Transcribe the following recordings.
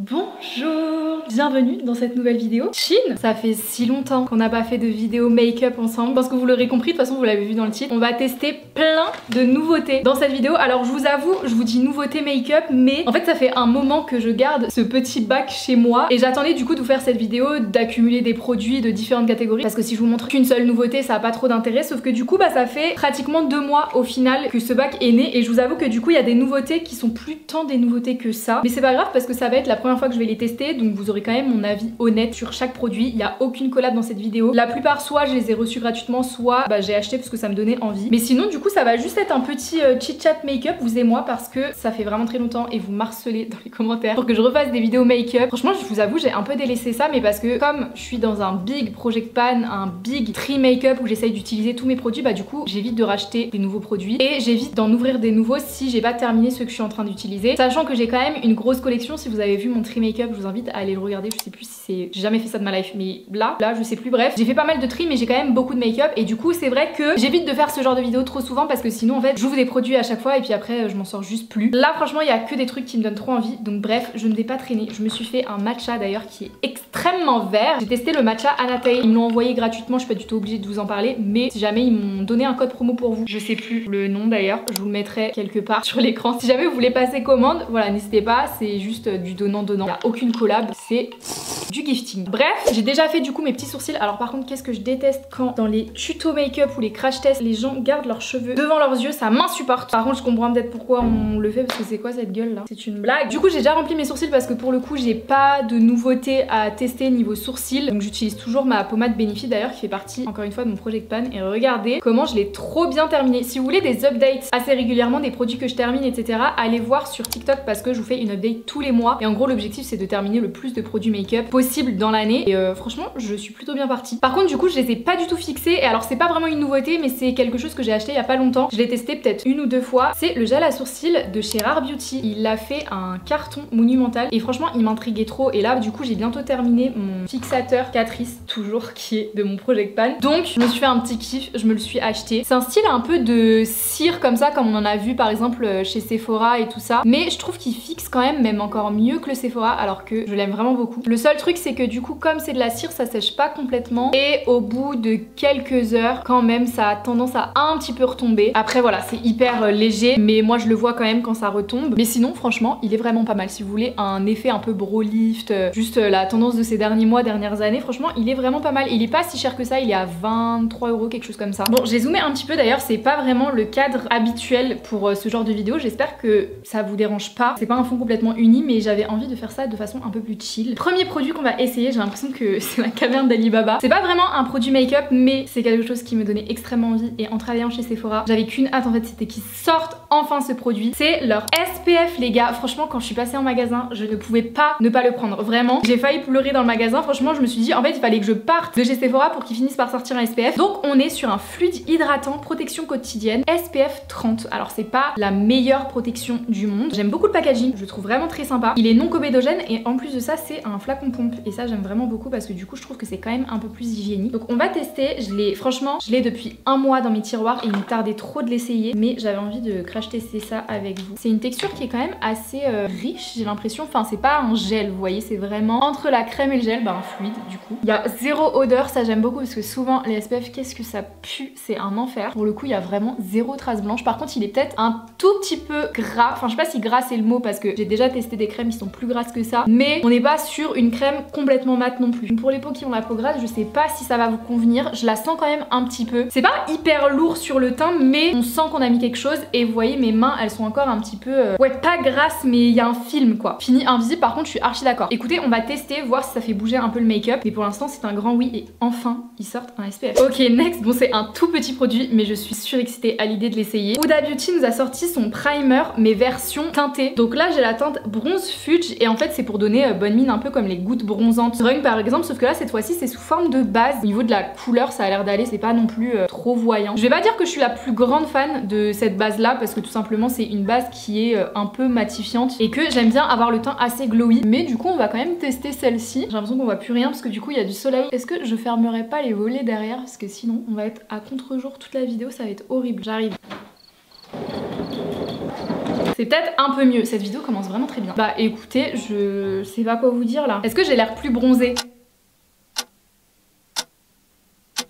Bonjour, bienvenue dans cette nouvelle vidéo. Chine, ça fait si longtemps qu'on n'a pas fait de vidéo make-up ensemble. Je pense que vous l'aurez compris, de toute façon vous l'avez vu dans le titre. On va tester plein de nouveautés dans cette vidéo. Alors je vous avoue, je vous dis nouveauté make-up, mais en fait ça fait un moment que je garde ce petit bac chez moi et j'attendais du coup de vous faire cette vidéo, d'accumuler des produits de différentes catégories, parce que si je vous montre qu'une seule nouveauté, ça a pas trop d'intérêt. Sauf que du coup ça fait pratiquement 2 mois au final que ce bac est né, et je vous avoue que du coup il y a des nouveautés qui sont plus tant des nouveautés que ça, mais c'est pas grave parce que ça va être la première fois que je vais les tester, donc vous aurez quand même mon avis honnête sur chaque produit. Il n'y a aucune collab dans cette vidéo. La plupart, soit je les ai reçus gratuitement, soit j'ai acheté parce que ça me donnait envie. Mais sinon du coup ça va juste être un petit chit chat make-up, vous et moi, parce que ça fait vraiment très longtemps et vous m'harcelez dans les commentaires pour que je refasse des vidéos make-up. Franchement je vous avoue j'ai un peu délaissé ça, mais parce que comme je suis dans un big project pan, un big tree make-up où j'essaye d'utiliser tous mes produits, du coup j'évite de racheter des nouveaux produits et j'évite d'en ouvrir des nouveaux si j'ai pas terminé ceux que je suis en train d'utiliser, sachant que j'ai quand même une grosse collection. Si vous avez vu mon tree make-up, je vous invite à aller le regarder. Je sais plus si c'est... J'ai jamais fait ça de ma life, mais là je sais plus. Bref, j'ai fait pas mal de tri, mais j'ai quand même beaucoup de make-up, et du coup c'est vrai que j'évite de faire ce genre de vidéo trop souvent parce que sinon en fait j'ouvre des produits à chaque fois et puis après je m'en sors juste plus. Là franchement il y a que des trucs qui me donnent trop envie, donc bref, je ne vais pas traîner. Je me suis fait un matcha d'ailleurs qui est extrêmement vert. J'ai testé le matcha Anatai, ils me l'ont envoyé gratuitement, je suis pas du tout obligée de vous en parler, mais si jamais ils m'ont donné un code promo pour vous, je sais plus le nom d'ailleurs, je vous le mettrai quelque part sur l'écran. Si jamais vous voulez passer commande, voilà, n'hésitez pas, c'est juste du donnant-donnant. Il n'y a aucune collab, c'est du gifting. Bref, j'ai déjà fait du coup mes petits sourcils. Alors par contre, qu'est-ce que je déteste quand dans les tutos make-up ou les crash tests, les gens gardent leurs cheveux devant leurs yeux, ça m'insupporte. Par contre, je comprends peut-être pourquoi on le fait, parce que c'est quoi cette gueule là? C'est une blague. Du coup, j'ai déjà rempli mes sourcils parce que pour le coup, j'ai pas de nouveauté à tester niveau sourcils. Donc j'utilise toujours ma pommade Benefit d'ailleurs, qui fait partie encore une fois de mon project pan. Et regardez comment je l'ai trop bien terminé. Si vous voulez des updates assez régulièrement des produits que je termine, etc., allez voir sur TikTok parce que je vous fais une update tous les mois. Et en gros, l'objectif c'est de terminer le plus de produits make-up possible dans l'année, et franchement je suis plutôt bien partie. Par contre du coup je les ai pas du tout fixés, et alors c'est pas vraiment une nouveauté, mais c'est quelque chose que j'ai acheté il y a pas longtemps. Je l'ai testé peut-être 1 ou 2 fois. C'est le gel à sourcils de chez Rare Beauty. Il a fait un carton monumental et franchement il m'intriguait trop, et là du coup j'ai bientôt terminé mon fixateur Catrice, toujours, qui est de mon project pan. Donc je me suis fait un petit kiff, je me le suis acheté. C'est un style un peu de cire comme ça, comme on en a vu par exemple chez Sephora et tout ça, mais je trouve qu'il fixe quand même encore mieux que le Sephora, alors que je l'aime vraiment beaucoup. Le seul truc c'est que du coup comme c'est de la cire, ça sèche pas complètement, et au bout de quelques heures quand même ça a tendance à un petit peu retomber. Après voilà, c'est hyper léger, mais moi je le vois quand même quand ça retombe. Mais sinon franchement il est vraiment pas mal. Si vous voulez un effet un peu bro lift, juste la tendance de ces derniers mois, dernières années, franchement il est vraiment pas mal. Il est pas si cher que ça, il est à 23 €, quelque chose comme ça. Bon, j'ai zoomé un petit peu d'ailleurs, c'est pas vraiment le cadre habituel pour ce genre de vidéo, j'espère que ça vous dérange pas. C'est pas un fond complètement uni, mais j'avais envie de faire ça de façon un peu plus chill. Premier produit qu'on va essayer, j'ai l'impression que c'est la caverne d'Ali Baba. C'est pas vraiment un produit make-up, mais c'est quelque chose qui me donnait extrêmement envie, et en travaillant chez Sephora, j'avais qu'une hâte en fait, c'était qu'ils sortent enfin ce produit. C'est leur SPF les gars. Franchement quand je suis passée en magasin, je ne pouvais pas ne pas le prendre. Vraiment, j'ai failli pleurer dans le magasin. Franchement je me suis dit en fait il fallait que je parte de chez Sephora pour qu'ils finissent par sortir un SPF. Donc on est sur un fluide hydratant protection quotidienne SPF 30. Alors c'est pas la meilleure protection du monde. J'aime beaucoup le packaging, je le trouve vraiment très sympa. Il est non comédogène, et en plus de ça c'est un flacon pompe, et ça j'aime vraiment beaucoup parce que du coup je trouve que c'est quand même un peu plus hygiénique. Donc on va tester. Franchement je l'ai depuis 1 mois dans mes tiroirs et il me tardait trop de l'essayer, mais j'avais envie de crash tester ça avec vous. C'est une texture qui est quand même assez riche, j'ai l'impression. Enfin c'est pas un gel, vous voyez, c'est vraiment entre la crème et le gel, un fluide du coup. Il y a 0 odeur, ça j'aime beaucoup parce que souvent les SPF, qu'est-ce que ça pue, c'est un enfer. Pour le coup il y a vraiment 0 trace blanche. Par contre il est peut-être un tout petit peu gras, enfin je sais pas si gras c'est le mot parce que j'ai déjà testé des crèmes qui sont plus grasses que ça, mais on n'est pas sur une crème complètement mate non plus. Pour les peaux qui ont la peau grasse, je sais pas si ça va vous convenir, je la sens quand même un petit peu. C'est pas hyper lourd sur le teint, mais on sent qu'on a mis quelque chose, et vous voyez mes mains elles sont encore un petit peu ouais, pas grasses, mais il y a un film quoi. Fini invisible, par contre je suis archi d'accord. Écoutez, on va tester, voir si ça fait bouger un peu le make-up, mais pour l'instant c'est un grand oui, et enfin ils sortent un SPF. Ok, next, bon c'est un tout petit produit, mais je suis surexcitée à l'idée de l'essayer. Huda Beauty nous a sorti son primer, mais version teintée. Donc là j'ai la teinte bronze fudge, et en fait c'est pour donner bonne mine, un peu comme les gouttes bronzantes Drunk par exemple, sauf que là cette fois-ci c'est sous forme de base. Au niveau de la couleur ça a l'air d'aller, c'est pas non plus trop voyant. Je vais pas dire que je suis la plus grande fan de cette base là, parce que tout simplement c'est une base qui est un peu matifiante et que j'aime bien avoir le teint assez glowy, mais du coup on va quand même tester celle-ci. J'ai l'impression qu'on voit plus rien parce que du coup il y a du soleil. Est-ce que je fermerai pas les volets derrière, parce que sinon on va être à contre-jour toute la vidéo, ça va être horrible. J'arrive. C'est peut-être un peu mieux. Cette vidéo commence vraiment très bien. Bah écoutez, je sais pas quoi vous dire là. Est-ce que j'ai l'air plus bronzée?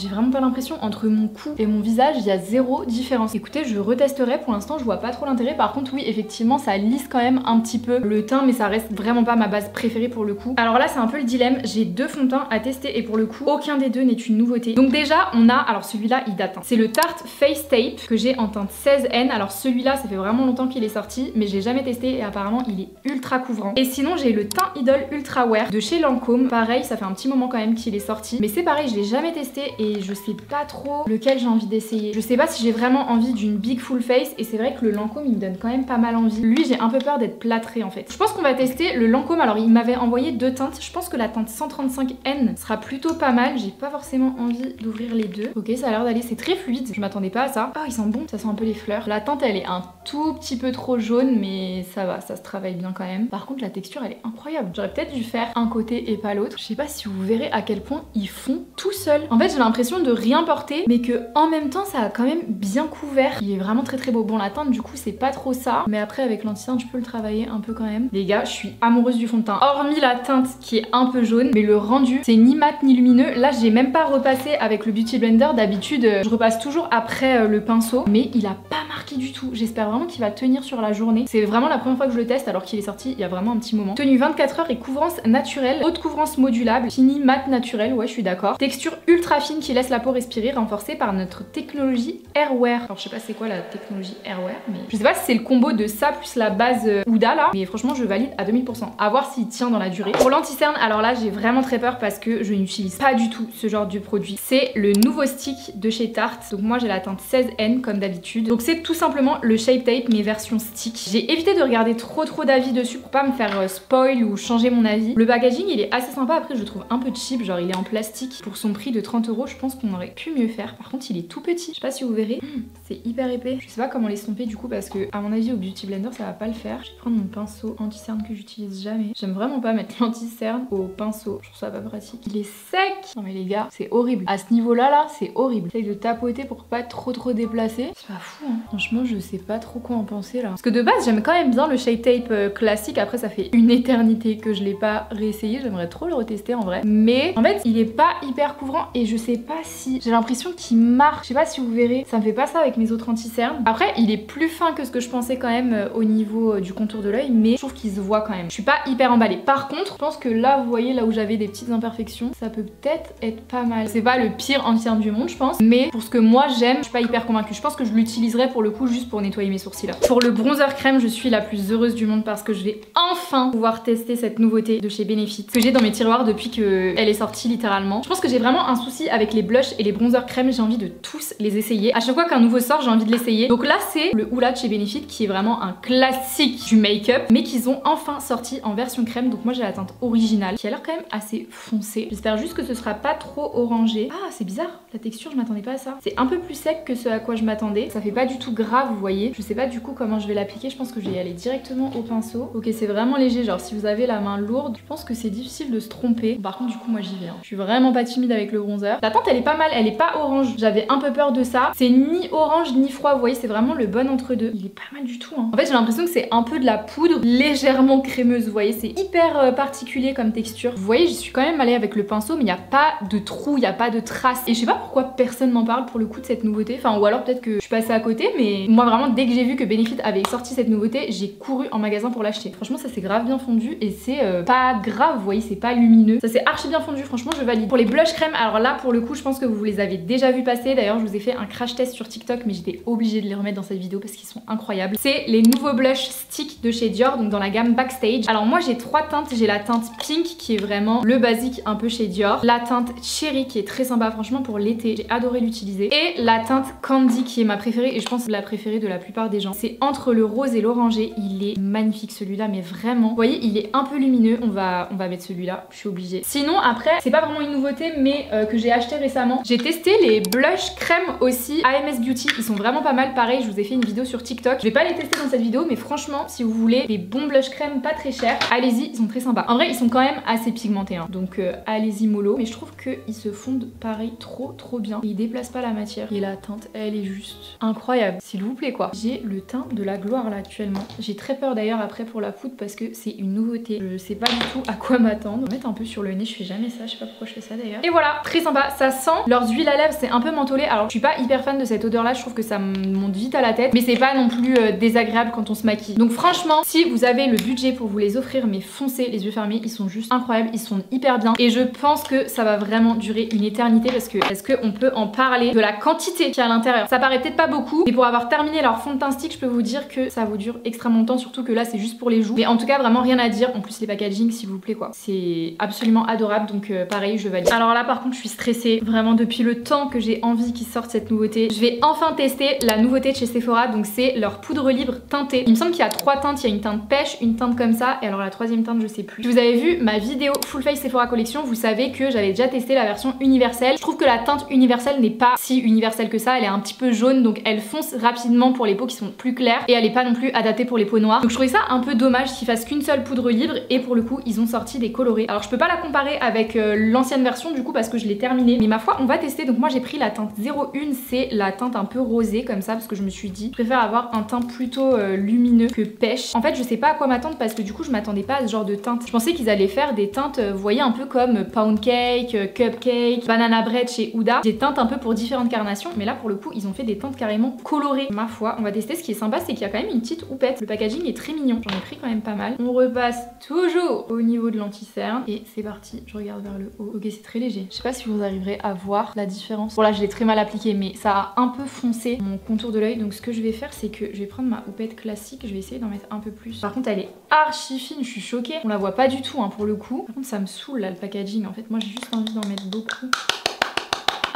J'ai vraiment pas l'impression, entre mon cou et mon visage, il y a zéro différence. Écoutez, je retesterai, pour l'instant je vois pas trop l'intérêt. Par contre oui, effectivement ça lisse quand même un petit peu le teint, mais ça reste vraiment pas ma base préférée pour le coup. Alors là c'est un peu le dilemme, j'ai deux fonds de teint à tester et pour le coup aucun des deux n'est une nouveauté. Donc déjà on a, alors celui-là il date, hein. C'est le Tarte Face Tape que j'ai en teinte 16N. Alors celui-là ça fait vraiment longtemps qu'il est sorti, mais je l'ai jamais testé et apparemment il est ultra couvrant. Et sinon j'ai le Teint Idol Ultra Wear de chez Lancôme. Pareil, ça fait un petit moment quand même qu'il est sorti, mais c'est pareil, je l'ai jamais testé et je sais pas trop lequel j'ai envie d'essayer. Je sais pas si j'ai vraiment envie d'une big full face et c'est vrai que le Lancôme il me donne quand même pas mal envie. Lui j'ai un peu peur d'être plâtré en fait. Je pense qu'on va tester le Lancôme. Alors il m'avait envoyé deux teintes. Je pense que la teinte 135N sera plutôt pas mal. J'ai pas forcément envie d'ouvrir les deux. Ok, ça a l'air d'aller, c'est très fluide. Je m'attendais pas à ça. Oh il sent bon, ça sent un peu les fleurs. La teinte elle est un tout petit peu trop jaune mais ça va, ça se travaille bien quand même. Par contre la texture elle est incroyable. J'aurais peut-être dû faire un côté et pas l'autre. Je sais pas si vous verrez à quel point ils font tout seuls. En fait j'ai l'impression de rien porter mais que en même temps ça a quand même bien couvert. Il est vraiment très très beau. Bon la teinte du coup c'est pas trop ça, mais après avec l'anti-teint je peux le travailler un peu quand même. Les gars je suis amoureuse du fond de teint. Hormis la teinte qui est un peu jaune, mais le rendu c'est ni mat ni lumineux. Là j'ai même pas repassé avec le Beauty Blender. D'habitude je repasse toujours après le pinceau, mais il a pas marqué du tout. J'espère vraiment qu'il va tenir sur la journée. C'est vraiment la première fois que je le teste alors qu'il est sorti il y a vraiment un petit moment. Tenue 24 heures et couvrance naturelle, haute couvrance modulable, fini mat naturel, ouais je suis d'accord. Texture ultra fine qui laisse la peau respirer, renforcée par notre technologie Airwear. Alors je sais pas c'est quoi la technologie Airwear, mais je sais pas si c'est le combo de ça plus la base Huda là, mais franchement je valide à 2000%. À voir s'il tient dans la durée. Pour l'anti-cerne, alors là j'ai vraiment très peur parce que je n'utilise pas du tout ce genre de produit. C'est le nouveau stick de chez Tarte. Donc moi j'ai la teinte 16N comme d'habitude. Donc c'est tout simplement le Shape Tape mais version stick. J'ai évité de regarder trop d'avis dessus pour pas me faire spoil ou changer mon avis. Le packaging il est assez sympa, après je le trouve un peu cheap, genre il est en plastique. Pour son prix de 30 €, je pense qu'on aurait pu mieux faire. Par contre il est tout petit, je sais pas si vous verrez, c'est hyper épais. Je sais pas comment l'estomper du coup parce que à mon avis au Beauty Blender ça va pas le faire. Je vais prendre mon pinceau anti-cerne que j'utilise jamais. J'aime vraiment pas mettre l'anti-cerne au pinceau, je trouve ça pas pratique. Il est sec. Non mais les gars c'est horrible. À ce niveau là c'est horrible. J'essaye de tapoter pour pas trop déplacer. C'est pas fou hein. Franchement je sais pas trop quoi en penser là. Parce que de base j'aime quand même bien le Shape Tape classique. Après ça fait une éternité que je l'ai pas réessayé. J'aimerais trop le retester en vrai. Mais en fait il est pas hyper couvrant et je sais pas si j'ai l'impression qu'il marque. Je sais pas si vous verrez, ça me fait pas ça avec mes autres anti-cernes. Après il est plus fin que ce que je pensais quand même au niveau du contour de l'œil, mais je trouve qu'il se voit quand même. Je suis pas hyper emballée. Par contre je pense que là vous voyez là où j'avais des petites imperfections, ça peut peut-être être pas mal. C'est pas le pire anti-cerne du monde je pense, mais pour ce que moi j'aime, je suis pas hyper convaincue. Je pense que je l'utiliserai pour le coup juste pour nettoyer mes sourcils là. Pour le bronzer crème je suis la plus heureuse du monde parce que je vais enfin pouvoir tester cette nouveauté de chez Benefit que j'ai dans mes tiroirs depuis qu'elle est sortie littéralement. Je pense que j'ai vraiment un souci avec les blushs et les bronzers crème, j'ai envie de tous les essayer. À chaque fois qu'un nouveau sort j'ai envie de l'essayer. Donc là c'est le Hoola de chez Benefit qui est vraiment un classique du make-up, mais qu'ils ont enfin sorti en version crème. Donc moi j'ai la teinte originale qui a l'air quand même assez foncée. J'espère juste que ce sera pas trop orangé. Ah c'est bizarre, la texture je m'attendais pas à ça. C'est un peu plus sec que ce à quoi je m'attendais. Ça fait pas du tout gras vous voyez. Je sais pas du coup comment je vais l'appliquer. Je pense que je vais y aller directement au pinceau. Ok c'est vraiment léger, genre si vous avez la main lourde, je pense que c'est difficile de se tromper. Par contre du coup moi j'y vais hein. Je suis vraiment pas timide avec le bronzer. La teinte elle est pas mal, elle est pas orange. J'avais un peu peur de ça. C'est ni orange ni froid, vous voyez c'est vraiment le bon entre deux. Il est pas mal du tout hein. En fait j'ai l'impression que c'est un peu de la poudre légèrement crémeuse, vous voyez c'est hyper particulier comme texture. Vous voyez j'y suis quand même allée avec le pinceau mais il n'y a pas de trou, il n'y a pas de traces. Et je sais pas pourquoi personne m'en parle pour le coup de cette nouveauté. Enfin ou alors peut-être que je suis passée à côté, mais moi vraiment dès que j'ai vu que Benefit avait sorti cette nouveauté, j'ai couru en magasin pour l'acheter. Franchement ça c'est grave bien fondu et c'est pas grave, vous voyez c'est pas lumineux. Ça c'est archi bien fondu, franchement je valide. Pour les blush crème, alors là pour le coup je pense que vous les avez déjà vu passer. D'ailleurs je vous ai fait un crash test sur TikTok mais j'étais obligée de les remettre dans cette vidéo parce qu'ils sont incroyables. C'est les nouveaux blush stick de chez Dior, donc dans la gamme Backstage. Alors moi j'ai trois teintes, j'ai la teinte Pink qui est vraiment le basique un peu chez Dior, la teinte Cherry qui est très sympa franchement pour l'été, j'ai adoré l'utiliser, et la teinte Candy qui est ma préférée et je pense la préférée de la plupart des gens. C'est entre le rose et l'orangé, il est magnifique celui-là mais vraiment. Vous voyez il est un peu lumineux, on va mettre celui-là, je suis obligée. Sinon après c'est pas vraiment une nouveauté mais que j'ai acheté récemment récemment. J'ai testé les blush crème aussi AMS Beauty, ils sont vraiment pas mal. Pareil, je vous ai fait une vidéo sur TikTok. Je vais pas les tester dans cette vidéo, mais franchement, si vous voulez des bons blush crème pas très chers, allez-y, ils sont très sympas. En vrai, ils sont quand même assez pigmentés, hein. Donc allez-y mollo. Mais je trouve qu'ils se fondent pareil trop bien. Et ils déplacent pas la matière. Et la teinte, elle est juste incroyable. S'il vous plaît quoi. J'ai le teint de la gloire là actuellement. J'ai très peur d'ailleurs après pour la poudre parce que c'est une nouveauté. Je sais pas du tout à quoi m'attendre. Je vais mettre un peu sur le nez, je fais jamais ça, je sais pas pourquoi je fais ça d'ailleurs. Et voilà, très sympa, ça sent. Leurs huiles à lèvres c'est un peu mentholé. Alors je suis pas hyper fan de cette odeur là, je trouve que ça me monte vite à la tête. Mais c'est pas non plus désagréable quand on se maquille. Donc franchement, si vous avez le budget pour vous les offrir, mais foncez les yeux fermés, ils sont juste incroyables, ils sont hyper bien. Et je pense que ça va vraiment durer une éternité parce que est-ce qu'on peut en parler de la quantité qu'il y a à l'intérieur? Ça paraît peut-être pas beaucoup, mais pour avoir terminé leur fond de teint stick, je peux vous dire que ça vous dure extrêmement longtemps, surtout que là c'est juste pour les joues. Mais en tout cas vraiment rien à dire. En plus les packaging s'il vous plaît quoi. C'est absolument adorable donc pareil je valide. Alors là par contre je suis stressée vraiment depuis le temps que j'ai envie qu'ils sortent cette nouveauté. Je vais enfin tester la nouveauté de chez Sephora, donc c'est leur poudre libre teintée. Il me semble qu'il y a 3 teintes, il y a une teinte pêche, une teinte comme ça et alors la troisième teinte je sais plus. Si vous avez vu ma vidéo Full Face Sephora Collection, vous savez que j'avais déjà testé la version universelle. Je trouve que la teinte universelle n'est pas si universelle que ça, elle est un petit peu jaune donc elle fonce rapidement pour les peaux qui sont plus claires et elle est pas non plus adaptée pour les peaux noires. Donc je trouvais ça un peu dommage qu'ils fassent qu'une seule poudre libre et pour le coup ils ont sorti des colorés. Alors je peux pas la comparer avec l'ancienne version du coup parce que je l'ai terminée, mais ma foi on va tester. Donc moi j'ai pris la teinte 01, c'est la teinte un peu rosée comme ça parce que je me suis dit je préfère avoir un teint plutôt lumineux que pêche. En fait je sais pas à quoi m'attendre parce que du coup je m'attendais pas à ce genre de teinte. Je pensais qu'ils allaient faire des teintes vous voyez un peu comme pound cake, cupcake, banana bread chez Huda, des teintes un peu pour différentes carnations, mais là pour le coup ils ont fait des teintes carrément colorées. Ma foi on va tester. Ce qui est sympa c'est qu'il y a quand même une petite houppette, le packaging est très mignon, j'en ai pris quand même pas mal. On repasse toujours au niveau de l'anti-cerne et c'est parti, je regarde vers le haut. Ok c'est très léger, je sais pas si vous arriverez à voir la différence. Bon là je l'ai très mal appliqué mais ça a un peu foncé mon contour de l'œil, donc ce que je vais faire c'est que je vais prendre ma houppette classique, je vais essayer d'en mettre un peu plus. Par contre elle est archi fine, je suis choquée, on la voit pas du tout hein, pour le coup. Par contre ça me saoule là le packaging, en fait moi j'ai juste envie d'en mettre beaucoup.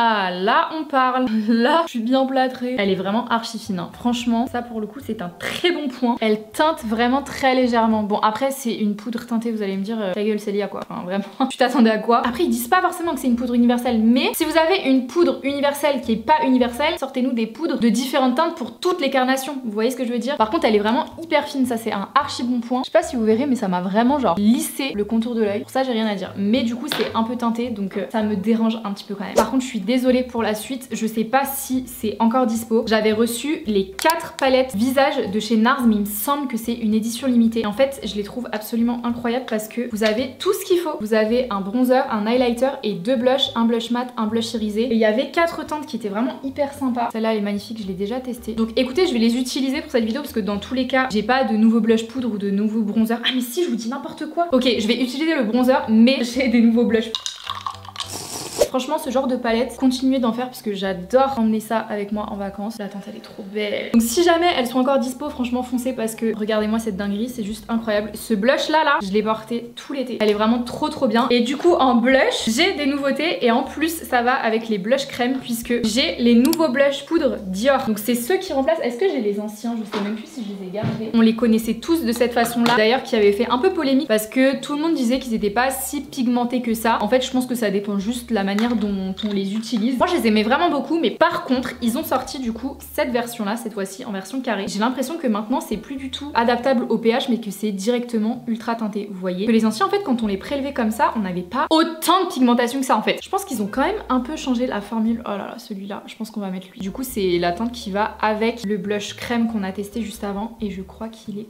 Ah là on parle, là je suis bien plâtrée. Elle est vraiment archi fine hein. Franchement ça pour le coup c'est un très bon point. Elle teinte vraiment très légèrement. Bon après c'est une poudre teintée, vous allez me dire ta gueule Célia quoi. Enfin vraiment tu t'attendais à quoi? Après ils disent pas forcément que c'est une poudre universelle, mais si vous avez une poudre universelle qui est pas universelle, sortez-nous des poudres de différentes teintes pour toutes les carnations. Vous voyez ce que je veux dire? Par contre elle est vraiment hyper fine, ça c'est un archi bon point. Je sais pas si vous verrez mais ça m'a vraiment genre lissé le contour de l'œil. Pour ça j'ai rien à dire. Mais du coup c'est un peu teinté donc ça me dérange un petit peu quand même. Par contre je suis désolée pour la suite, je sais pas si c'est encore dispo. J'avais reçu les 4 palettes visage de chez NARS mais il me semble que c'est une édition limitée. Et en fait je les trouve absolument incroyables parce que vous avez tout ce qu'il faut. Vous avez un bronzer, un highlighter et 2 blushs, un blush mat, un blush irisé. Et il y avait 4 teintes qui étaient vraiment hyper sympas. Celle-là elle est magnifique, je l'ai déjà testée. Donc écoutez je vais les utiliser pour cette vidéo parce que dans tous les cas j'ai pas de nouveaux blush poudre ou de nouveaux bronzer. Ah mais si je vous dis n'importe quoi. Ok je vais utiliser le bronzer mais j'ai des nouveaux blushs. Franchement ce genre de palette, continuez d'en faire parce que j'adore emmener ça avec moi en vacances. La teinte elle est trop belle. Donc si jamais elles sont encore dispo, franchement foncez parce que regardez-moi cette dinguerie, c'est juste incroyable. Ce blush là je l'ai porté tout l'été. Elle est vraiment trop bien. Et du coup en blush, j'ai des nouveautés et en plus ça va avec les blushs crème puisque j'ai les nouveaux blushs poudre Dior. Donc c'est ceux qui remplacent. Est-ce que j'ai les anciens? Je sais même plus si je les ai gardés. On les connaissait tous de cette façon là. D'ailleurs qui avait fait un peu polémique parce que tout le monde disait qu'ils étaient pas si pigmentés que ça. En fait je pense que ça dépend juste de la manière dont on les utilise. Moi je les aimais vraiment beaucoup mais par contre ils ont sorti du coup cette version là cette fois-ci en version carrée. J'ai l'impression que maintenant c'est plus du tout adaptable au pH mais que c'est directement ultra teinté. Vous voyez que les anciens en fait quand on les prélevait comme ça on n'avait pas autant de pigmentation que ça en fait. Je pense qu'ils ont quand même un peu changé la formule. Oh là là celui-là je pense qu'on va mettre lui. Du coup c'est la teinte qui va avec le blush crème qu'on a testé juste avant et je crois qu'il est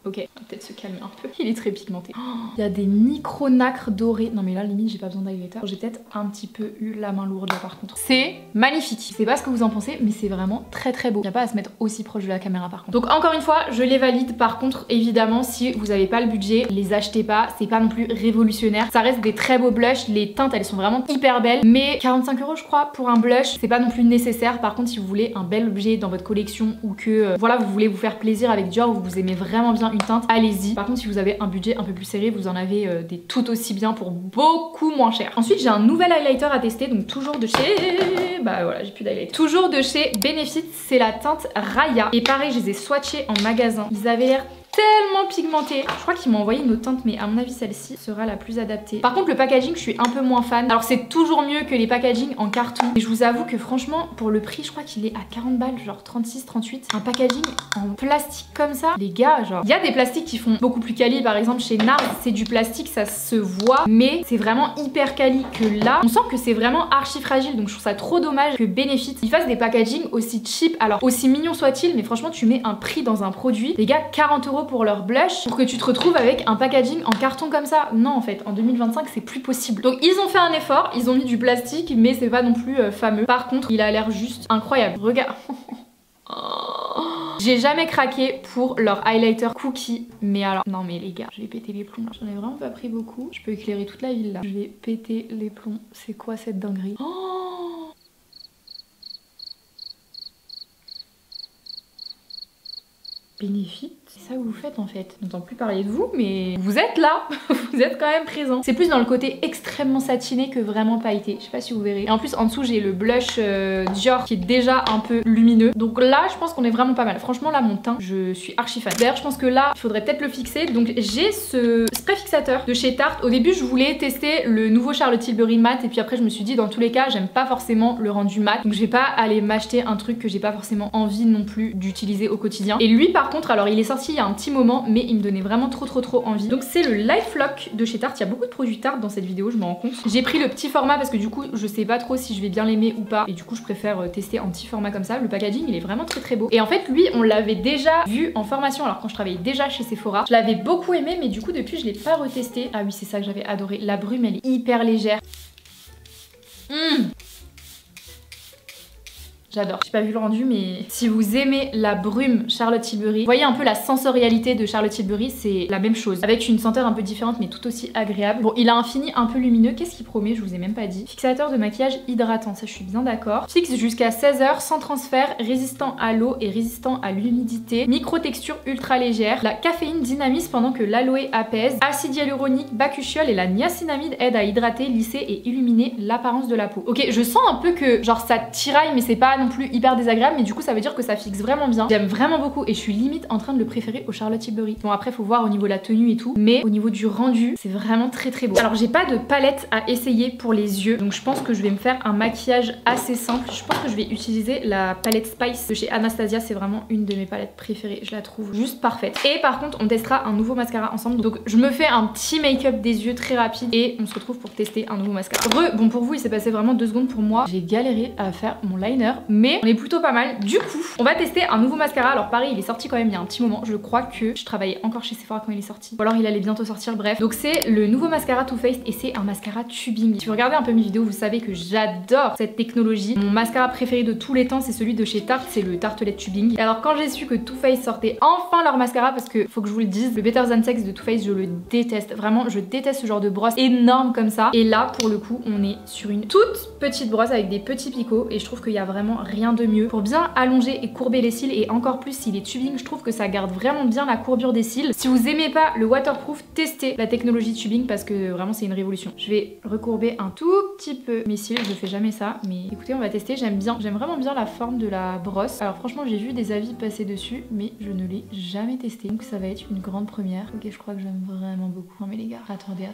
ok, on va peut-être se calmer un peu. Il est très pigmenté. Il y a des micro nacres dorés. Non mais là limite j'ai pas besoin d'highlighter. J'ai peut-être un petit peu eu la main lourde là par contre. C'est magnifique. Je sais pas ce que vous en pensez mais c'est vraiment très beau. Il n'y a pas à se mettre aussi proche de la caméra par contre. Donc encore une fois je les valide. Par contre évidemment si vous avez pas le budget, les achetez pas. C'est pas non plus révolutionnaire. Ça reste des très beaux blushs. Les teintes elles sont vraiment hyper belles. Mais 45 € je crois pour un blush c'est pas non plus nécessaire. Par contre si vous voulez un bel objet dans votre collection ou que voilà vous voulez vous faire plaisir avec Dior ou vous aimez vraiment bien une teinte, allez-y. Par contre si vous avez un budget un peu plus serré vous en avez des tout aussi bien pour beaucoup moins cher. Ensuite j'ai un nouvel highlighter à tester donc toujours de chez... bah voilà j'ai plus d'highlighter. Toujours de chez Benefit, c'est la teinte Raya et pareil je les ai swatchés en magasin. Ils avaient l'air tellement pigmenté. Je crois qu'ils m'ont envoyé une autre teinte, mais à mon avis celle-ci sera la plus adaptée. Par contre le packaging je suis un peu moins fan. Alors c'est toujours mieux que les packaging en carton, mais je vous avoue que franchement pour le prix je crois qu'il est à 40 balles, genre 36-38. Un packaging en plastique comme ça, les gars, genre il y a des plastiques qui font beaucoup plus quali, par exemple chez Nars c'est du plastique, ça se voit, mais c'est vraiment hyper quali que là on sent que c'est vraiment archi fragile. Donc je trouve ça trop dommage que Benefit ils fassent des packaging aussi cheap. Alors aussi mignon soit-il, mais franchement tu mets un prix dans un produit, les gars, 40 € pour leur blush pour que tu te retrouves avec un packaging en carton comme ça. Non en fait en 2025 c'est plus possible. Donc ils ont fait un effort, ils ont mis du plastique, mais c'est pas non plus fameux. Par contre il a l'air juste incroyable, regarde. J'ai jamais craqué pour leur highlighter Cookie, mais alors non mais les gars, je vais péter les plombs. J'en ai vraiment pas pris beaucoup. Je peux éclairer toute la ville là. Je vais péter les plombs. C'est quoi cette dinguerie? Oh, Benefit, c'est ça que vous faites en fait. On n'entend plus parler de vous, mais vous êtes là. Vous êtes quand même présent. C'est plus dans le côté extrêmement satiné que vraiment pailleté. Je sais pas si vous verrez. Et en plus en dessous j'ai le blush Dior qui est déjà un peu lumineux. Donc là je pense qu'on est vraiment pas mal. Franchement là mon teint, je suis archi fan. D'ailleurs je pense que là il faudrait peut-être le fixer. Donc j'ai ce spray fixateur de chez Tarte. Au début je voulais tester le nouveau Charlotte Tilbury mat, et puis après je me suis dit dans tous les cas j'aime pas forcément le rendu mat. Donc je vais pas aller m'acheter un truc que j'ai pas forcément envie non plus d'utiliser au quotidien. Et lui par contre, alors il est sorti il y a un petit moment, mais il me donnait vraiment trop envie. Donc c'est le Life Lock de chez Tarte. Il y a beaucoup de produits Tarte dans cette vidéo, je me rends compte. J'ai pris le petit format parce que du coup je sais pas trop si je vais bien l'aimer ou pas, et du coup je préfère tester en petit format comme ça. Le packaging il est vraiment très beau. Et en fait lui on l'avait déjà vu en formation, alors quand je travaillais déjà chez Sephora. Je l'avais beaucoup aimé, mais du coup depuis je l'ai pas retesté. Ah oui c'est ça que j'avais adoré. La brume elle est hyper légère. J'adore. J'ai pas vu le rendu, mais si vous aimez la brume Charlotte Tilbury, vous voyez un peu la sensorialité de Charlotte Tilbury, c'est la même chose, avec une senteur un peu différente mais tout aussi agréable. Bon, il a un fini un peu lumineux. Qu'est-ce qu'il promet? Je vous ai même pas dit. Fixateur de maquillage hydratant, ça je suis bien d'accord. Fixe jusqu'à 16 h sans transfert, résistant à l'eau et résistant à l'humidité. Micro texture ultra légère. La caféine dynamise pendant que l'aloe apaise. Acide hyaluronique, bakuchiol et la niacinamide aident à hydrater, lisser et illuminer l'apparence de la peau. Ok, je sens un peu que genre ça tiraille, mais c'est pas non plus hyper désagréable, mais du coup ça veut dire que ça fixe vraiment bien. J'aime vraiment beaucoup et je suis limite en train de le préférer au Charlotte Tilbury. Bon après faut voir au niveau de la tenue et tout, mais au niveau du rendu c'est vraiment très beau. Alors j'ai pas de palette à essayer pour les yeux, donc je pense que je vais me faire un maquillage assez simple. Je pense que je vais utiliser la palette Spice de chez Anastasia, c'est vraiment une de mes palettes préférées, je la trouve juste parfaite. Et par contre on testera un nouveau mascara ensemble, donc je me fais un petit make-up des yeux très rapide et on se retrouve pour tester un nouveau mascara. Bon pour vous il s'est passé vraiment 2 secondes, pour moi j'ai galéré à faire mon liner, mais on est plutôt pas mal. Du coup on va tester un nouveau mascara. Alors pareil il est sorti quand même il y a un petit moment, je crois que je travaillais encore chez Sephora quand il est sorti, ou alors il allait bientôt sortir, bref. Donc c'est le nouveau mascara Too Faced et c'est un mascara tubing. Si vous regardez un peu mes vidéos vous savez que j'adore cette technologie. Mon mascara préféré de tous les temps c'est celui de chez Tarte, c'est le Tartelette Tubing. Et alors quand j'ai su que Too Faced sortait enfin leur mascara, parce que faut que je vous le dise, le Better Than Sex de Too Faced je le déteste, vraiment je déteste ce genre de brosse énorme comme ça, et là pour le coup on est sur une toute petite brosse avec des petits picots et je trouve qu'il y a vraiment rien de mieux pour bien allonger et courber les cils, et encore plus s'il est tubing, je trouve que ça garde vraiment bien la courbure des cils. Si vous aimez pas le waterproof, testez la technologie tubing parce que vraiment c'est une révolution. Je vais recourber un tout petit peu mes cils, je fais jamais ça, mais écoutez on va tester. J'aime vraiment bien la forme de la brosse. Alors franchement j'ai vu des avis passer dessus mais je ne l'ai jamais testé, donc ça va être une grande première. Ok, je crois que j'aime vraiment beaucoup. Non mais les gars, attendez.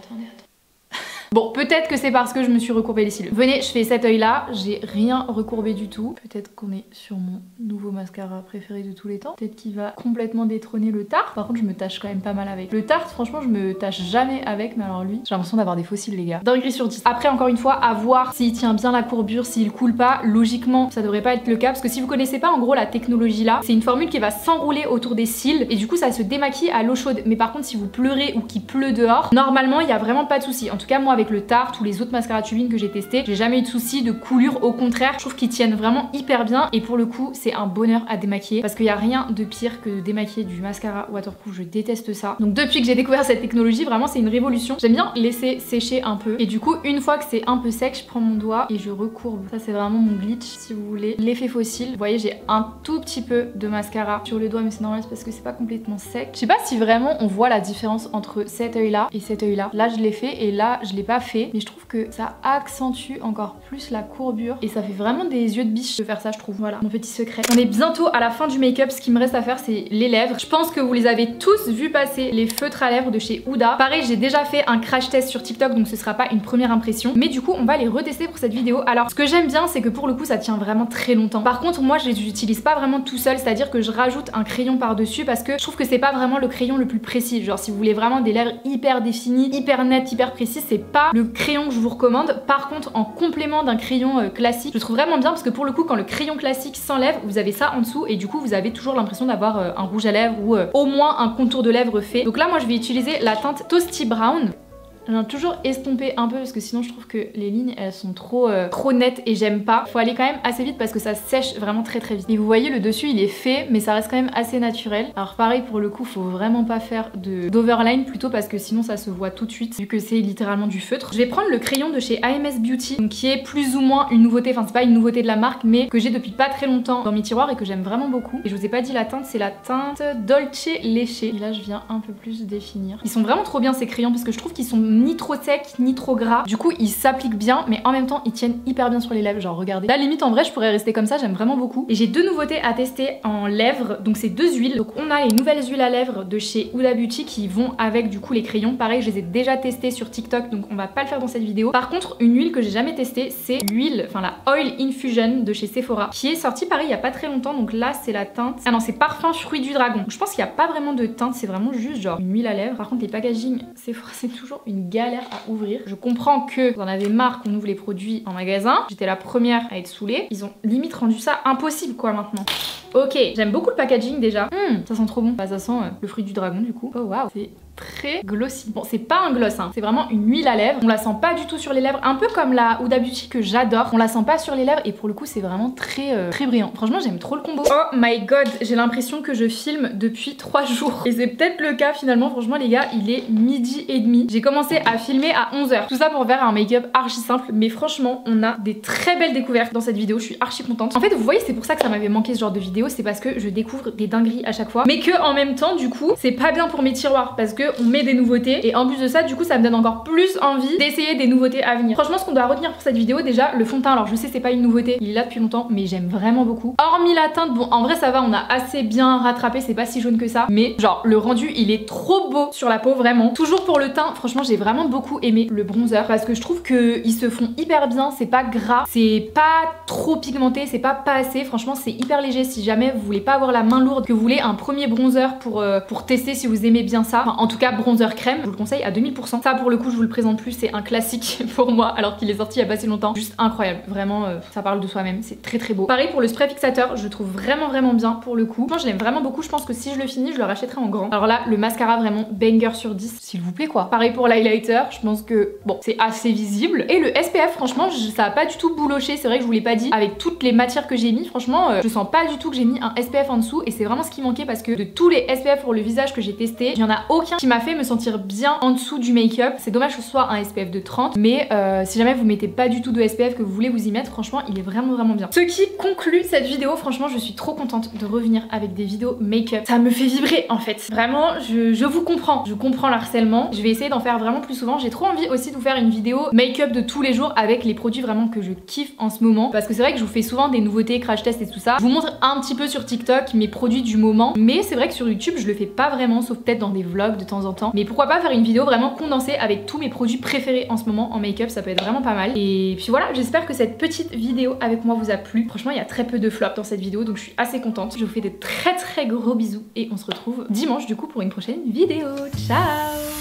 Bon, peut-être que c'est parce que je me suis recourbé les cils. Venez, je fais cet œil là, j'ai rien recourbé du tout. Peut-être qu'on est sur mon nouveau mascara préféré de tous les temps. Peut-être qu'il va complètement détrôner le Tarte. Par contre, je me tâche quand même pas mal avec. Le Tarte, franchement, je me tâche jamais avec, mais alors lui, j'ai l'impression d'avoir des fossiles, les gars. Dinguerie sur 10. Après, encore une fois, à voir s'il tient bien la courbure, s'il coule pas. Logiquement, ça devrait pas être le cas, parce que si vous connaissez pas en gros la technologie là, c'est une formule qui va s'enrouler autour des cils et du coup ça se démaquille à l'eau chaude. Mais par contre, si vous pleurez ou qu'il pleut dehors, normalement, il y a vraiment pas de souci. En tout cas, moi avec le Tarte ou les autres mascaras tubing que j'ai testé, j'ai jamais eu de soucis de coulure, au contraire je trouve qu'ils tiennent vraiment hyper bien et pour le coup c'est un bonheur à démaquiller parce qu'il n'y a rien de pire que de démaquiller du mascara waterproof, je déteste ça. Donc depuis que j'ai découvert cette technologie, vraiment c'est une révolution. J'aime bien laisser sécher un peu et du coup une fois que c'est un peu sec, je prends mon doigt et je recourbe. Ça c'est vraiment mon glitch si vous voulez. L'effet fossile, vous voyez j'ai un tout petit peu de mascara sur le doigt, mais c'est normal, c'est parce que c'est pas complètement sec. Je sais pas si vraiment on voit la différence entre cet œil là et cet œil là. Là je l'ai fait et là je l'ai pas pas fait, mais je trouve que ça accentue encore plus la courbure et ça fait vraiment des yeux de biche de faire ça, je trouve. Voilà, mon petit secret. On est bientôt à la fin du make-up. Ce qui me reste à faire, c'est les lèvres. Je pense que vous les avez tous vu passer, les feutres à lèvres de chez Huda. Pareil, j'ai déjà fait un crash test sur TikTok, donc ce sera pas une première impression, mais du coup on va les retester pour cette vidéo. Alors ce que j'aime bien, c'est que pour le coup ça tient vraiment très longtemps. Par contre moi je les utilise pas vraiment tout seul, c'est à dire que je rajoute un crayon par dessus parce que je trouve que c'est pas vraiment le crayon le plus précis. Genre si vous voulez vraiment des lèvres hyper définies, hyper nettes, hyper précises, c'est pas le crayon que je vous recommande. Par contre en complément d'un crayon classique, je trouve vraiment bien parce que pour le coup quand le crayon classique s'enlève, vous avez ça en dessous et du coup vous avez toujours l'impression d'avoir un rouge à lèvres ou au moins un contour de lèvres fait. Donc là moi je vais utiliser la teinte Toasty Brown. J'en ai toujours estompé un peu parce que sinon je trouve que les lignes elles sont trop nettes et j'aime pas. Faut aller quand même assez vite parce que ça sèche vraiment très vite. Et vous voyez le dessus il est fait mais ça reste quand même assez naturel. Alors pareil pour le coup faut vraiment pas faire d'overline plutôt parce que sinon ça se voit tout de suite vu que c'est littéralement du feutre. Je vais prendre le crayon de chez AMS Beauty donc, qui est plus ou moins une nouveauté, enfin c'est pas une nouveauté de la marque mais que j'ai depuis pas très longtemps dans mes tiroirs et que j'aime vraiment beaucoup. Et je vous ai pas dit la teinte, c'est la teinte Dolce Leche. Et là je viens un peu plus définir. Ils sont vraiment trop bien ces crayons parce que je trouve qu'ils sont ni trop sec ni trop gras. Du coup ils s'appliquent bien mais en même temps ils tiennent hyper bien sur les lèvres. Genre regardez. Là limite en vrai je pourrais rester comme ça, j'aime vraiment beaucoup. Et j'ai deux nouveautés à tester en lèvres. Donc c'est deux huiles. Donc on a les nouvelles huiles à lèvres de chez Huda Beauty qui vont avec du coup les crayons. Pareil je les ai déjà testées sur TikTok donc on va pas le faire dans cette vidéo. Par contre une huile que j'ai jamais testée c'est l'huile, enfin la Oil Infusion de chez Sephora qui est sortie pareil il y a pas très longtemps. Donc là c'est la teinte, ah non c'est parfum fruit du dragon. Donc, je pense qu'il n'y a pas vraiment de teinte, c'est vraiment juste genre une huile à lèvres. Par contre les packaging Sephora c'est toujours une galère à ouvrir. Je comprends que vous en avez marre qu'on ouvre les produits en magasin. J'étais la première à être saoulée. Ils ont limite rendu ça impossible quoi maintenant. Ok, j'aime beaucoup le packaging déjà. Ça sent trop bon. Bah ça sent le fruit du dragon du coup. Oh waouh, c'est très glossy. Bon c'est pas un gloss hein, c'est vraiment une huile à lèvres. On la sent pas du tout sur les lèvres, un peu comme la Huda Beauty que j'adore. On la sent pas sur les lèvres et pour le coup c'est vraiment très brillant. Franchement j'aime trop le combo. Oh my god, j'ai l'impression que je filme depuis 3 jours. Et c'est peut-être le cas finalement. Franchement les gars, il est 12h30. J'ai commencé à filmer à 11h. Tout ça pour faire un make-up archi simple mais franchement on a des très belles découvertes dans cette vidéo. Je suis archi contente. En fait vous voyez c'est pour ça que ça m'avait manqué ce genre de vidéo, c'est parce que je découvre des dingueries à chaque fois. Mais que en même temps du coup c'est pas bien pour mes tiroirs parce que on met des nouveautés et en plus de ça du coup ça me donne encore plus envie d'essayer des nouveautés à venir. Franchement ce qu'on doit retenir pour cette vidéo déjà, le fond de teint, alors je sais c'est pas une nouveauté, il est là depuis longtemps mais j'aime vraiment beaucoup. Hormis la teinte, bon en vrai ça va, on a assez bien rattrapé, c'est pas si jaune que ça, mais genre le rendu il est trop beau sur la peau vraiment. Toujours pour le teint, franchement j'ai vraiment beaucoup aimé le bronzer parce que je trouve qu'ils se font hyper bien, c'est pas gras, c'est pas trop pigmenté, c'est pas assez, franchement c'est hyper léger. Si jamais vous voulez pas avoir la main lourde, que vous voulez un premier bronzer pour tester si vous aimez bien ça, enfin, en tout cas bronzer crème, je vous le conseille à 2000%. Ça pour le coup je vous le présente plus, c'est un classique pour moi alors qu'il est sorti il y a pas si longtemps. Juste incroyable, vraiment ça parle de soi-même, c'est très beau. Pareil pour le spray fixateur, je le trouve vraiment bien pour le coup. Moi je l'aime vraiment beaucoup, je pense que si je le finis je le rachèterai en grand. Alors là le mascara vraiment banger sur 10 s'il vous plaît quoi. Pareil pour l'highlighter, je pense que bon c'est assez visible. Et le SPF franchement ça a pas du tout bouloché, c'est vrai que je vous l'ai pas dit. Avec toutes les matières que j'ai mis franchement je sens pas du tout que j'ai mis un SPF en dessous et c'est vraiment ce qui manquait parce que de tous les SPF pour le visage que j'ai testé, il y en a aucun qui m'a fait me sentir bien en dessous du make-up. C'est dommage que ce soit un SPF de 30 mais si jamais vous mettez pas du tout de SPF, que vous voulez vous y mettre, franchement il est vraiment bien. Ce qui conclut cette vidéo, franchement je suis trop contente de revenir avec des vidéos make-up. Ça me fait vibrer en fait. Vraiment je vous comprends, je comprends l'harcèlement. Je vais essayer d'en faire vraiment plus souvent. J'ai trop envie aussi de vous faire une vidéo make-up de tous les jours avec les produits vraiment que je kiffe en ce moment parce que c'est vrai que je vous fais souvent des nouveautés, crash test et tout ça. Je vous montre un petit peu sur TikTok mes produits du moment mais c'est vrai que sur YouTube je le fais pas vraiment sauf peut-être dans des vlogs de temps en temps. Mais pourquoi pas faire une vidéo vraiment condensée avec tous mes produits préférés en ce moment en make-up, ça peut être vraiment pas mal. Et puis voilà, j'espère que cette petite vidéo avec moi vous a plu. Franchement il y a très peu de flops dans cette vidéo donc je suis assez contente. Je vous fais de très gros bisous et on se retrouve dimanche du coup pour une prochaine vidéo. Ciao!